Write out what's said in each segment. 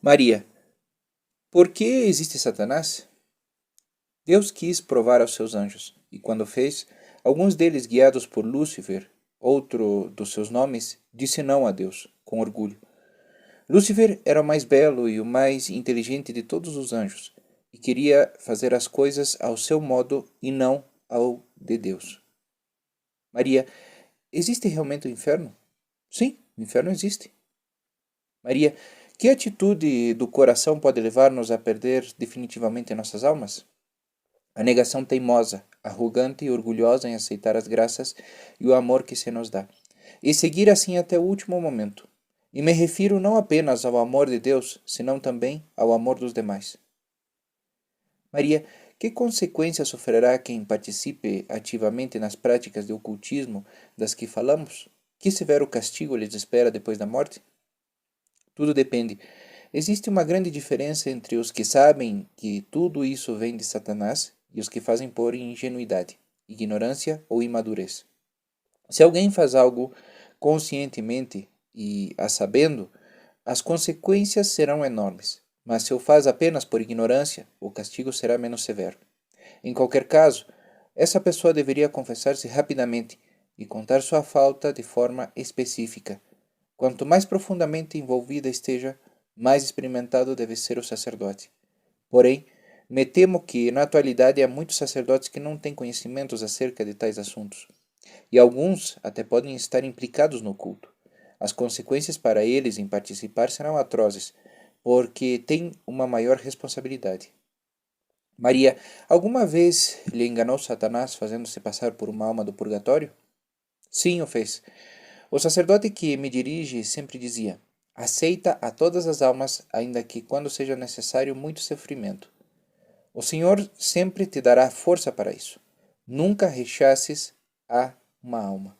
Maria, por que existe Satanás? Deus quis provar aos seus anjos, e quando fez, alguns deles, guiados por Lúcifer, outro dos seus nomes, disse não a Deus, com orgulho. Lúcifer era o mais belo e o mais inteligente de todos os anjos, e queria fazer as coisas ao seu modo e não ao de Deus. Maria, existe realmente o inferno? Sim, o inferno existe. Maria, que atitude do coração pode levar-nos a perder definitivamente nossas almas? A negação teimosa, arrogante e orgulhosa em aceitar as graças e o amor que se nos dá, e seguir assim até o último momento. E me refiro não apenas ao amor de Deus, senão também ao amor dos demais. Maria, que consequências sofrerá quem participe ativamente nas práticas de ocultismo das que falamos? Que severo castigo lhes espera depois da morte? Tudo depende. Existe uma grande diferença entre os que sabem que tudo isso vem de Satanás e os que fazem por ingenuidade, ignorância ou imadurez. Se alguém faz algo conscientemente e a sabendo, as consequências serão enormes, mas se o faz apenas por ignorância, o castigo será menos severo. Em qualquer caso, essa pessoa deveria confessar-se rapidamente e contar sua falta de forma específica. Quanto mais profundamente envolvida esteja, mais experimentado deve ser o sacerdote. Porém, me temo que, na atualidade, há muitos sacerdotes que não têm conhecimentos acerca de tais assuntos, e alguns até podem estar implicados no culto. As consequências para eles em participar serão atrozes, porque têm uma maior responsabilidade. Maria, alguma vez lhe enganou Satanás fazendo-se passar por uma alma do purgatório? Sim, o fez. O sacerdote que me dirige sempre dizia: aceita a todas as almas, ainda que quando seja necessário muito sofrimento. O Senhor sempre te dará força para isso. Nunca rechaces a uma alma.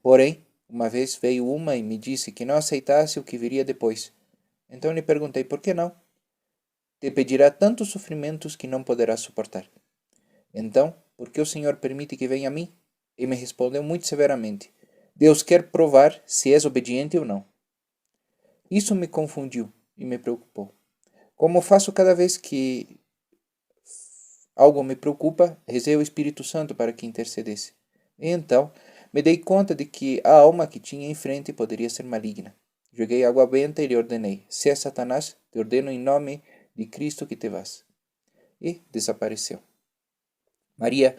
Porém, uma vez veio uma e me disse que não aceitasse o que viria depois. Então lhe perguntei por que não. Te pedirá tantos sofrimentos que não poderás suportar. Então, por que o Senhor permite que venha a mim? E me respondeu muito severamente: Deus quer provar se és obediente ou não. Isso me confundiu e me preocupou. Como faço cada vez que algo me preocupa, rezei ao Espírito Santo para que intercedesse. E então, me dei conta de que a alma que tinha em frente poderia ser maligna. Joguei água benta e lhe ordenei: se é Satanás, te ordeno em nome de Cristo que te vás. E desapareceu. Maria,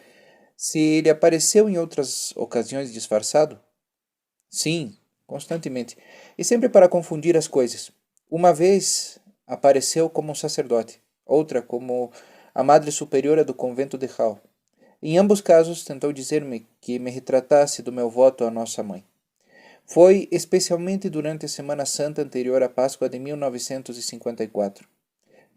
se ele apareceu em outras ocasiões disfarçado? Sim, constantemente. E sempre para confundir as coisas. Uma vez apareceu como um sacerdote, outra como a madre superiora do convento de Hall. Em ambos casos, tentou dizer-me que me retratasse do meu voto à Nossa Mãe. Foi especialmente durante a Semana Santa anterior à Páscoa de 1954.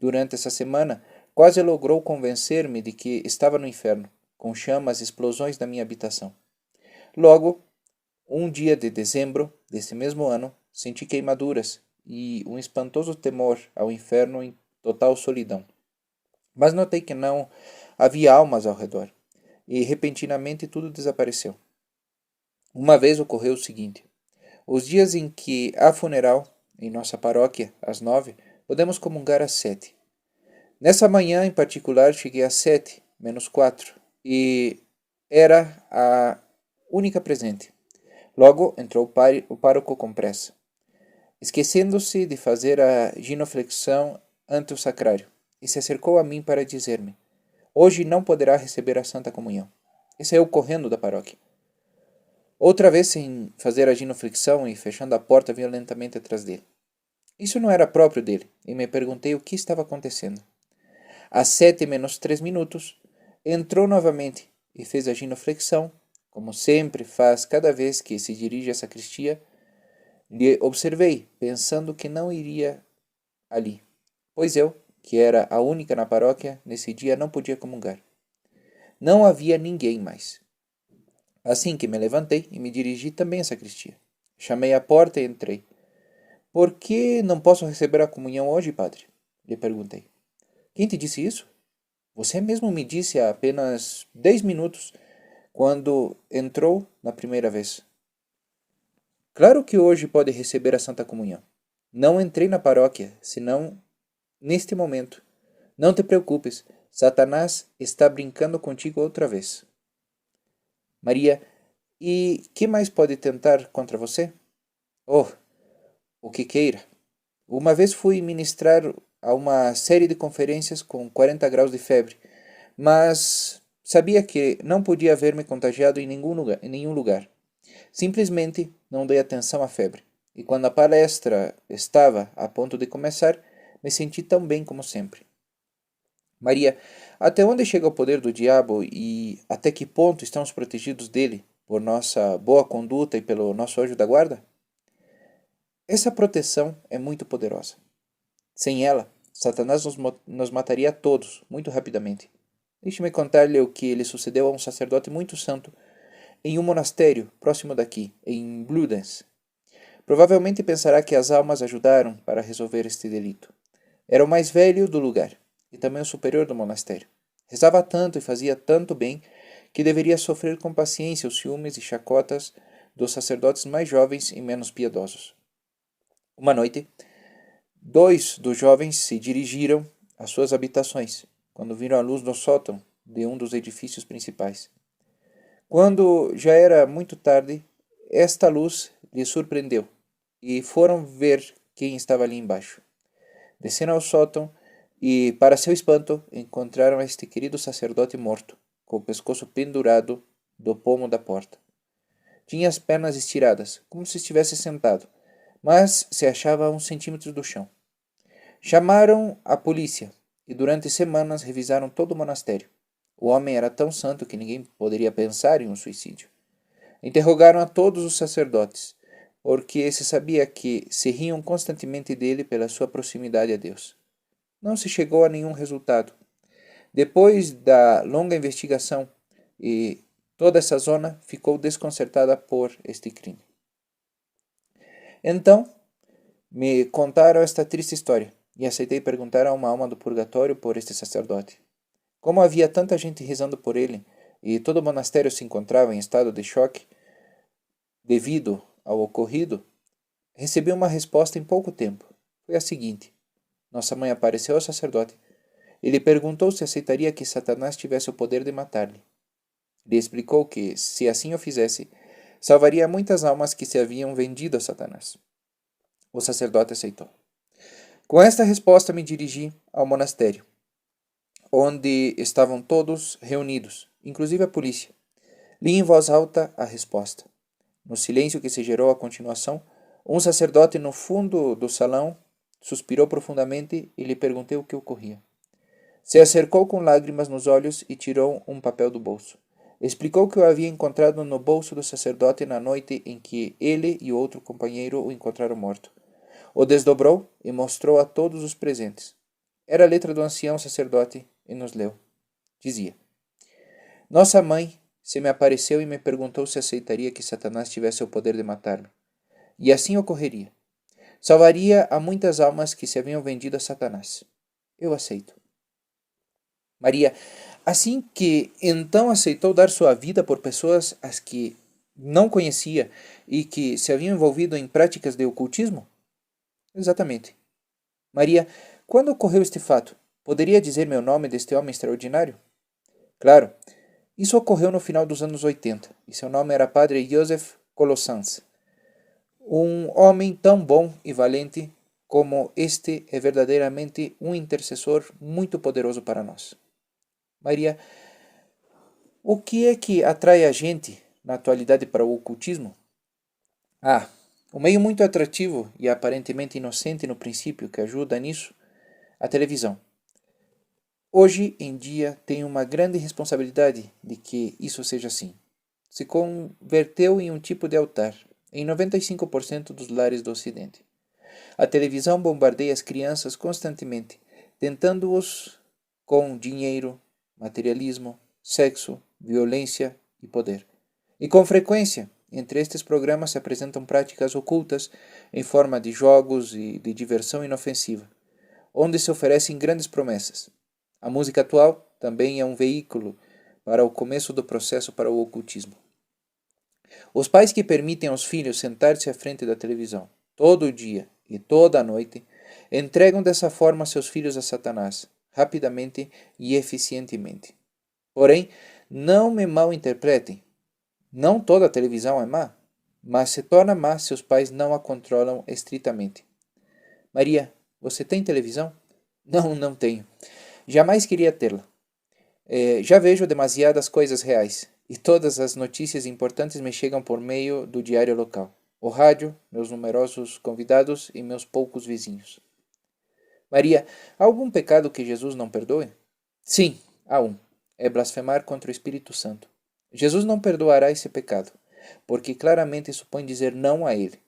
Durante essa semana, quase logrou convencer-me de que estava no inferno, com chamas e explosões na minha habitação. Logo, um dia de dezembro desse mesmo ano, senti queimaduras e um espantoso temor ao inferno em total solidão. Mas notei que não havia almas ao redor, e repentinamente tudo desapareceu. Uma vez ocorreu o seguinte: os dias em que há funeral, em nossa paróquia, às 9, podemos comungar às 7. Nessa manhã, em particular, cheguei às 7, menos 4, e era a única presente. Logo entrou o pároco com pressa, esquecendo-se de fazer a genuflexão ante o sacrário, e se acercou a mim para dizer-me: hoje não poderá receber a Santa Comunhão. E saiu correndo da paróquia. Outra vez sem fazer a genuflexão e fechando a porta violentamente atrás dele. Isso não era próprio dele, e me perguntei o que estava acontecendo. Às 7 menos 3 minutos, entrou novamente e fez a genuflexão, como sempre faz cada vez que se dirige à sacristia. Lhe observei, pensando que não iria ali, pois eu, que era a única na paróquia, nesse dia não podia comungar. Não havia ninguém mais. Assim que me levantei e me dirigi também à sacristia. Chamei à porta e entrei. Por que não posso receber a comunhão hoje, padre? Lhe perguntei. Quem te disse isso? Você mesmo me disse há apenas 10 minutos, quando entrou na primeira vez. Claro que hoje pode receber a Santa Comunhão. Não entrei na paróquia, senão neste momento. Não te preocupes, Satanás está brincando contigo outra vez. Maria, e que mais pode tentar contra você? Oh, o que queira. Uma vez fui ministrar a uma série de conferências com 40 graus de febre, mas sabia que não podia haver-me contagiado em nenhum lugar. Simplesmente não dei atenção à febre, e quando a palestra estava a ponto de começar, me senti tão bem como sempre. Maria, até onde chega o poder do diabo e até que ponto estamos protegidos dele por nossa boa conduta e pelo nosso anjo da guarda? Essa proteção é muito poderosa. Sem ela, Satanás nos mataria a todos muito rapidamente. Deixe-me contar-lhe o que lhe sucedeu a um sacerdote muito santo em um monastério próximo daqui, em Bludenz. Provavelmente pensará que as almas ajudaram para resolver este delito. Era o mais velho do lugar e também o superior do monastério. Rezava tanto e fazia tanto bem que deveria sofrer com paciência os ciúmes e chacotas dos sacerdotes mais jovens e menos piedosos. Uma noite, 2 dos jovens se dirigiram às suas habitações, quando viram a luz no sótão de um dos edifícios principais. Quando já era muito tarde, esta luz lhes surpreendeu e foram ver quem estava ali embaixo. Desceram ao sótão e, para seu espanto, encontraram este querido sacerdote morto, com o pescoço pendurado do pomo da porta. Tinha as pernas estiradas, como se estivesse sentado, mas se achava a uns centímetros do chão. Chamaram a polícia e durante semanas revisaram todo o monastério. O homem era tão santo que ninguém poderia pensar em um suicídio. Interrogaram a todos os sacerdotes, porque se sabia que se riam constantemente dele pela sua proximidade a Deus. Não se chegou a nenhum resultado. Depois da longa investigação, e toda essa zona ficou desconcertada por este crime. Então, me contaram esta triste história e aceitei perguntar a uma alma do purgatório por este sacerdote. Como havia tanta gente rezando por ele e todo o monastério se encontrava em estado de choque devido ao ocorrido, recebi uma resposta em pouco tempo. Foi a seguinte: nossa mãe apareceu ao sacerdote e lhe perguntou se aceitaria que Satanás tivesse o poder de matar-lhe. Lhe explicou que, se assim o fizesse, salvaria muitas almas que se haviam vendido a Satanás. O sacerdote aceitou. Com esta resposta me dirigi ao monastério, onde estavam todos reunidos, inclusive a polícia. Li em voz alta a resposta. No silêncio que se gerou à continuação, um sacerdote no fundo do salão suspirou profundamente e lhe perguntei o que ocorria. Se acercou com lágrimas nos olhos e tirou um papel do bolso. Explicou que o havia encontrado no bolso do sacerdote na noite em que ele e outro companheiro o encontraram morto. O desdobrou e mostrou a todos os presentes. Era a letra do ancião sacerdote e nos leu. Dizia: Nossa mãe se me apareceu e me perguntou se aceitaria que Satanás tivesse o poder de matar-me. E assim ocorreria. Salvaria a muitas almas que se haviam vendido a Satanás. Eu aceito. Maria, assim que então aceitou dar sua vida por pessoas as que não conhecia e que se haviam envolvido em práticas de ocultismo? Exatamente. Maria, quando ocorreu este fato? Poderia dizer-me o nome deste homem extraordinário? Claro. Isso ocorreu no final dos anos 80, e seu nome era Padre Joseph Colossans. Um homem tão bom e valente como este é verdadeiramente um intercessor muito poderoso para nós. Maria, o que é que atrai a gente na atualidade para o ocultismo? Um meio muito atrativo e aparentemente inocente no princípio que ajuda nisso, a televisão. Hoje em dia tem uma grande responsabilidade de que isso seja assim. Se converteu em um tipo de altar em 95% dos lares do Ocidente. A televisão bombardeia as crianças constantemente, tentando-os com dinheiro, materialismo, sexo, violência e poder. E com frequência, entre estes programas se apresentam práticas ocultas em forma de jogos e de diversão inofensiva, onde se oferecem grandes promessas. A música atual também é um veículo para o começo do processo para o ocultismo. Os pais que permitem aos filhos sentar-se à frente da televisão todo o dia e toda a noite, entregam dessa forma seus filhos a Satanás, rapidamente e eficientemente. Porém, não me mal interpretem. Não toda a televisão é má, mas se torna má se os pais não a controlam estritamente. Maria, você tem televisão? Não, não tenho. Jamais queria tê-la. Já vejo demasiadas coisas reais, e todas as notícias importantes me chegam por meio do diário local, o rádio, meus numerosos convidados e meus poucos vizinhos. Maria, há algum pecado que Jesus não perdoe? Sim, há um. É blasfemar contra o Espírito Santo. Jesus não perdoará esse pecado, porque claramente supõe dizer não a ele.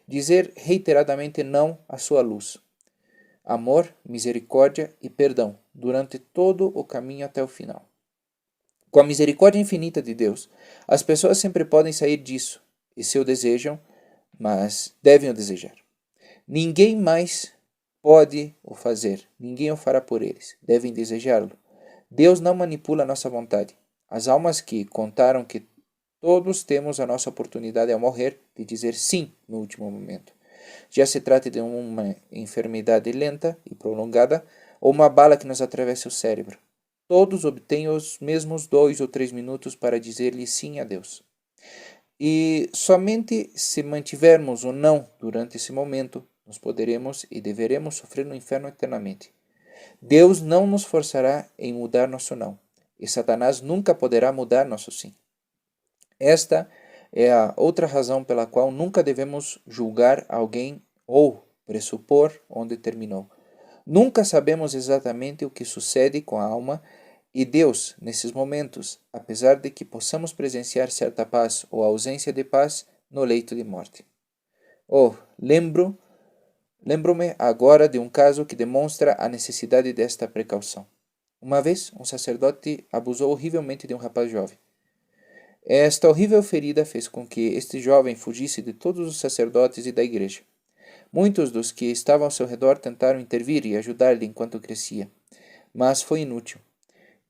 Dizer reiteradamente não à sua luz. Amor, misericórdia e perdão durante todo o caminho até o final. Com a misericórdia infinita de Deus, as pessoas sempre podem sair disso, e se o desejam, mas devem o desejar. Ninguém mais pode o fazer, ninguém o fará por eles, devem desejá-lo. Deus não manipula a nossa vontade. As almas que contaram que todos temos a nossa oportunidade ao morrer de dizer sim no último momento. Já se trate de uma enfermidade lenta e prolongada ou uma bala que nos atravessa o cérebro. Todos obtêm os mesmos 2 ou 3 minutos para dizer-lhe sim a Deus. E somente se mantivermos o não durante esse momento, nós poderemos e deveremos sofrer no inferno eternamente. Deus não nos forçará em mudar nosso não, e Satanás nunca poderá mudar nosso sim. Esta é a outra razão pela qual nunca devemos julgar alguém ou pressupor onde terminou. Nunca sabemos exatamente o que sucede com a alma e Deus, nesses momentos, apesar de que possamos presenciar certa paz ou ausência de paz no leito de morte. Lembro-me agora de um caso que demonstra a necessidade desta precaução. Uma vez, um sacerdote abusou horrivelmente de um rapaz jovem. Esta horrível ferida fez com que este jovem fugisse de todos os sacerdotes e da igreja. Muitos dos que estavam ao seu redor tentaram intervir e ajudar-lhe enquanto crescia, mas foi inútil,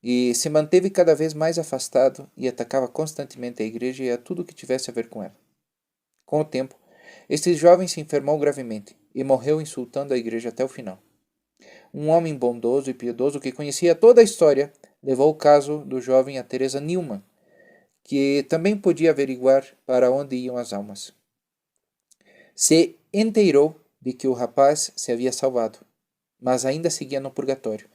e se manteve cada vez mais afastado e atacava constantemente a igreja e a tudo que tivesse a ver com ela. Com o tempo, este jovem se enfermou gravemente e morreu insultando a igreja até o final. Um homem bondoso e piedoso que conhecia toda a história levou o caso do jovem a Teresa Newman, que também podia averiguar para onde iam as almas. Se inteirou de que o rapaz se havia salvado, mas ainda seguia no purgatório.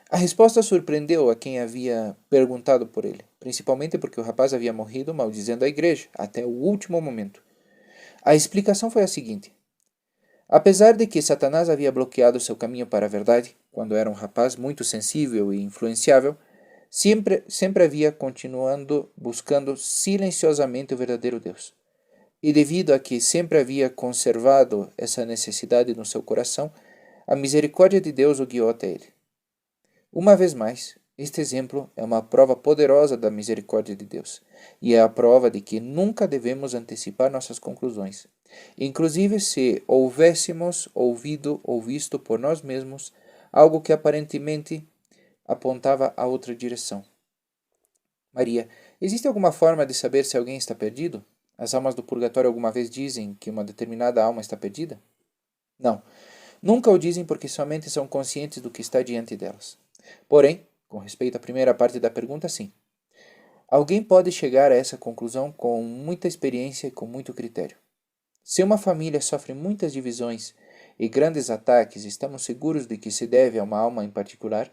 A resposta surpreendeu a quem havia perguntado por ele, principalmente porque o rapaz havia morrido maldizendo a igreja até o último momento. A explicação foi a seguinte: apesar de que Satanás havia bloqueado seu caminho para a verdade, quando era um rapaz muito sensível e influenciável, sempre havia continuando buscando silenciosamente o verdadeiro Deus. E devido a que sempre havia conservado essa necessidade no seu coração, a misericórdia de Deus o guiou até ele. Uma vez mais, este exemplo é uma prova poderosa da misericórdia de Deus, e é a prova de que nunca devemos antecipar nossas conclusões, inclusive se houvéssemos ouvido ou visto por nós mesmos algo que aparentemente apontava a outra direção. Maria, existe alguma forma de saber se alguém está perdido? As almas do purgatório alguma vez dizem que uma determinada alma está perdida? Não, nunca o dizem porque somente são conscientes do que está diante delas. Porém, com respeito à primeira parte da pergunta, sim. Alguém pode chegar a essa conclusão com muita experiência e com muito critério. Se uma família sofre muitas divisões e grandes ataques, estamos seguros de que se deve a uma alma em particular,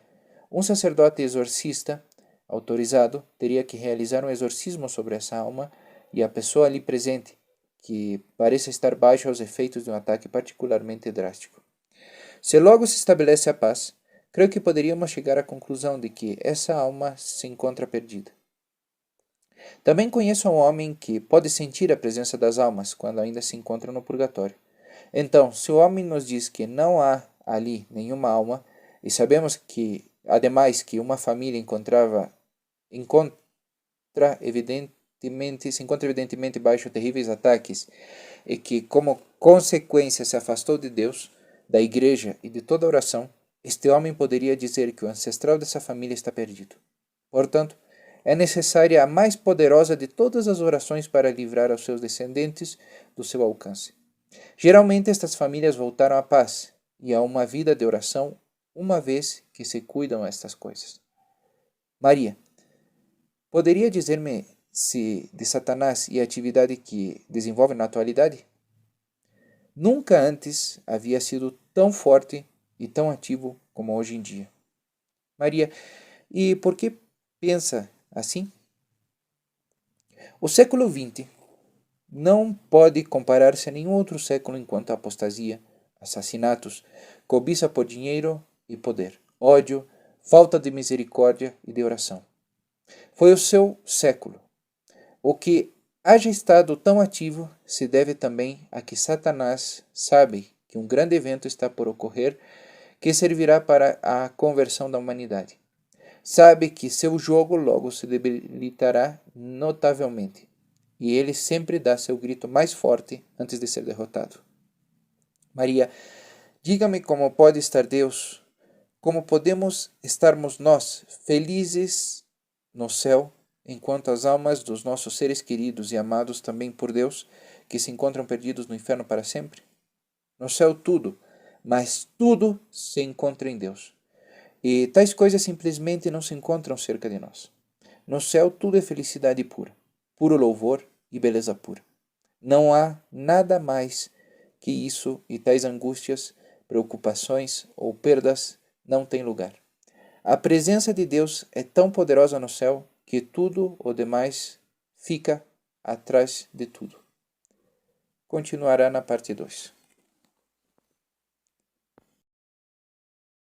um sacerdote exorcista autorizado teria que realizar um exorcismo sobre essa alma e a pessoa ali presente, que pareça estar baixo aos efeitos de um ataque particularmente drástico. Se logo se estabelece a paz, creio que poderíamos chegar à conclusão de que essa alma se encontra perdida. Também conheço um homem que pode sentir a presença das almas quando ainda se encontram no purgatório. Então, se o homem nos diz que não há ali nenhuma alma, e sabemos que, ademais, que uma família se encontra evidentemente baixo terríveis ataques e que, como consequência, se afastou de Deus, da igreja e de toda oração, este homem poderia dizer que o ancestral dessa família está perdido. Portanto, é necessária a mais poderosa de todas as orações para livrar aos seus descendentes do seu alcance. Geralmente estas famílias voltaram à paz e a uma vida de oração, uma vez que se cuidam estas coisas. Maria, poderia dizer-me se de Satanás e a atividade que desenvolve na atualidade? Nunca antes havia sido tão forte e tão ativo como hoje em dia. Maria, e por que pensa assim? O século XX não pode comparar-se a nenhum outro século enquanto a apostasia, assassinatos, cobiça por dinheiro e poder, ódio, falta de misericórdia e de oração. Foi o seu século. O que haja estado tão ativo se deve também a que Satanás sabe que um grande evento está por ocorrer que servirá para a conversão da humanidade. Sabe que seu jogo logo se debilitará notavelmente, e ele sempre dá seu grito mais forte antes de ser derrotado. Maria, diga-me como pode estar Deus, como podemos estarmos nós felizes no céu, enquanto as almas dos nossos seres queridos e amados também por Deus, que se encontram perdidos no inferno para sempre? No céu tudo, mas tudo se encontra em Deus. E tais coisas simplesmente não se encontram cerca de nós. No céu tudo é felicidade pura, puro louvor e beleza pura. Não há nada mais que isso e tais angústias, preocupações ou perdas não têm lugar. A presença de Deus é tão poderosa no céu que tudo o demais fica atrás de tudo. Continuará na parte 2.